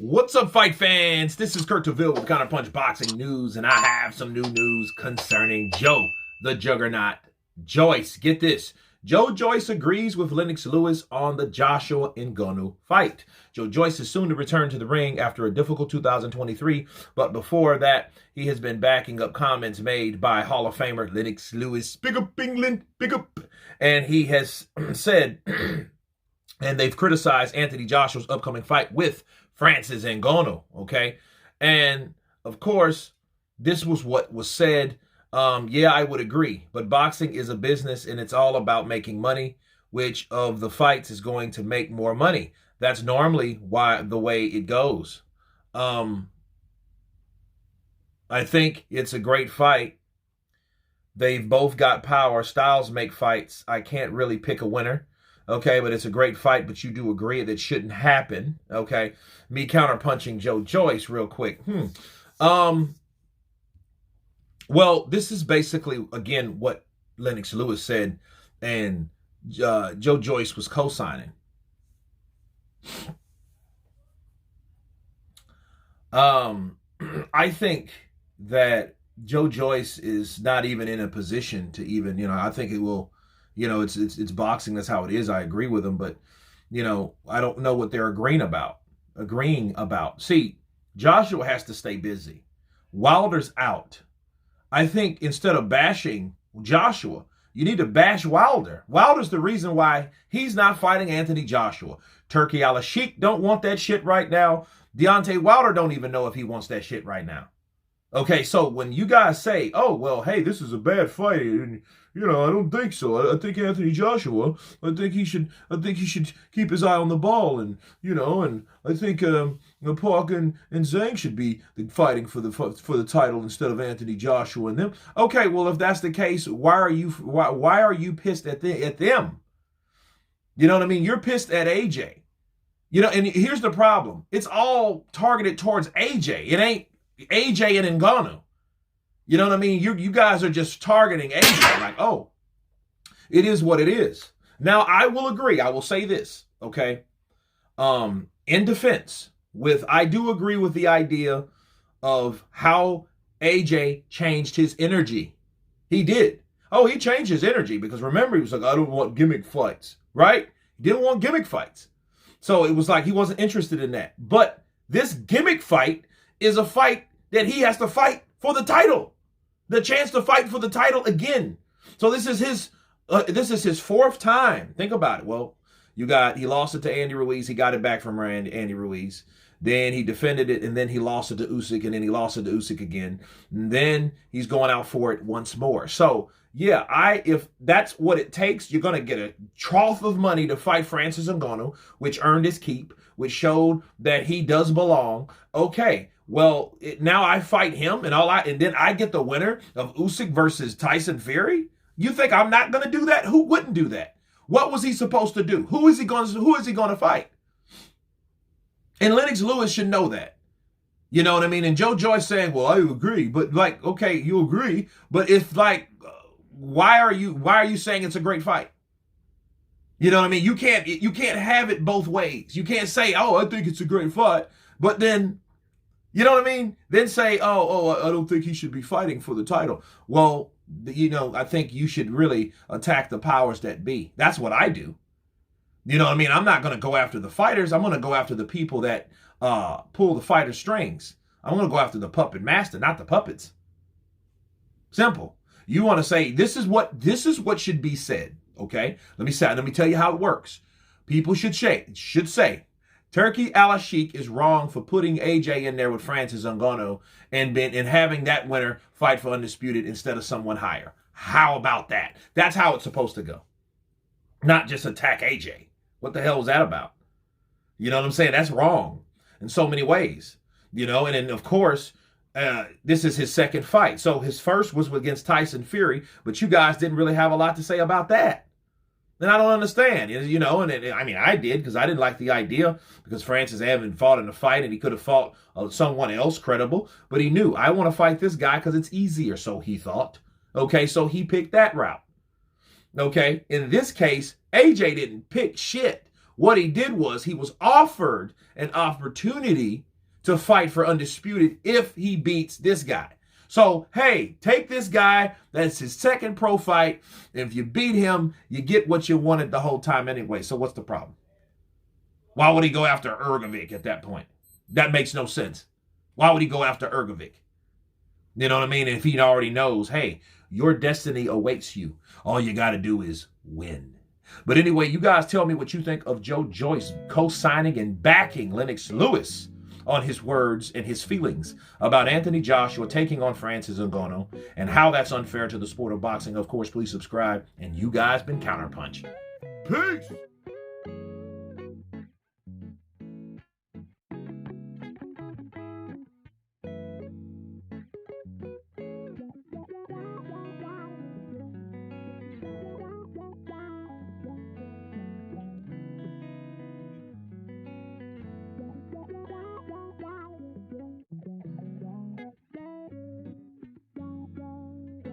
What's up, fight fans? This is Kurt DeVille with Counterpunch Boxing News, and I have some new news concerning Joe, the Juggernaut, Joyce. Get this. Joyce agrees with Lennox on the Joshua Ngannou fight. Joyce is soon to return to the ring after a difficult 2023, but before that, he has been backing up comments made by Hall of Famer Lennox Lewis. Big up, England, big up. And he has said, and they've criticized Anthony Joshua's upcoming fight with Francis Ngannou, okay? And, of course, this was what was said. Yeah, I would agree. But boxing is a business, and it's all about making money. Which of the fights is going to make more money? That's normally the way it goes. I think it's a great fight. They've both got power. Styles make fights. I can't really pick a winner. Okay, but it's a great fight, but you do agree that it shouldn't happen. Okay, me counterpunching Joyce real quick. Well, this is basically, again, what Lennox Lewis said, and Joyce was co-signing. I think that Joyce is not even in a position to even, I think it will, it's boxing. That's how it is. I agree with him, but, I don't know what they're agreeing about. See, Joshua has to stay busy. Wilder's out. I think instead of bashing Joshua, you need to bash Wilder. Wilder's the reason why he's not fighting Anthony Joshua. Turkey Al-Sheikh don't want that shit right now. Deontay Wilder don't even know if he wants that shit right now. Okay, so when you guys say, oh, well, hey, this is a bad fight, and, I don't think so. I think Anthony Joshua, I think he should keep his eye on the ball, and, and I think Park and Zhang should be fighting for the title instead of Anthony Joshua and them. Okay, well, if that's the case, why are you pissed at them? You know what I mean? You're pissed at AJ. And here's the problem. It's all targeted towards AJ. It ain't AJ and Ngannou. You know what I mean? You guys are just targeting AJ. Like, oh, it is what it is. Now, I will agree. I will say this, okay? In defense, I do agree with the idea of how AJ changed his energy. He did. Oh, he changed his energy because remember, he was like, I don't want gimmick fights, right? He didn't want gimmick fights. So it was like he wasn't interested in that. But this gimmick fight is a fight that he has to fight for the title. The chance to fight for the title again. So this is his fourth time. Think about it. Well, he lost it to Andy Ruiz. He got it back from Andy Ruiz. Then he defended it, and then he lost it to Usyk, and then he lost it to Usyk again. And then he's going out for it once more. So, yeah, if that's what it takes, you're going to get a trough of money to fight Francis Ngannou, which earned his keep, which showed that he does belong. Okay, well, now I fight him, and then I get the winner of Usyk versus Tyson Fury? You think I'm not going to do that? Who wouldn't do that? What was he supposed to do? Who is he going to fight? And Lennox Lewis should know that. You know what I mean? And Joyce saying, well, I agree. But like, okay, you agree. But if like, why are you saying it's a great fight? You know what I mean? You can't have it both ways. You can't say, oh, I think it's a great fight. But then, you know what I mean? Then say, oh, I don't think he should be fighting for the title. Well, I think you should really attack the powers that be. That's what I do. You know what I mean? I'm not going to go after the fighters. I'm going to go after the people that pull the fighter strings. I'm going to go after the puppet master, not the puppets. Simple. You want to say this is what should be said. Okay? Let me tell you how it works. People should say Turkey Al-Sheikh is wrong for putting AJ in there with Francis Ngannou and having that winner fight for undisputed instead of someone higher. How about that? That's how it's supposed to go. Not just attack AJ. What the hell is that about? You know what I'm saying? That's wrong in so many ways. And then, of course, this is his second fight. So his first was against Tyson Fury, but you guys didn't really have a lot to say about that. And I don't understand, and I mean, I did because I didn't like the idea because Francis hadn't fought in a fight and he could have fought someone else credible, but he knew, I want to fight this guy because it's easier, so he thought. Okay, so he picked that route. Okay, in this case, AJ didn't pick shit. What he did was he was offered an opportunity to fight for undisputed if he beats this guy. So, hey, take this guy. That's his second pro fight. If you beat him, you get what you wanted the whole time anyway. So what's the problem? Why would he go after Ergovic at that point? That makes no sense. Why would he go after Ergovic? You know what I mean? If he already knows, hey, your destiny awaits you. All you got to do is win. But anyway, you guys tell me what you think of Joe Joyce co-signing and backing Lennox Lewis on his words and his feelings about Anthony Joshua taking on Francis Ngannou and how that's unfair to the sport of boxing. Of course, please subscribe. And you guys been Counterpunch. Peace!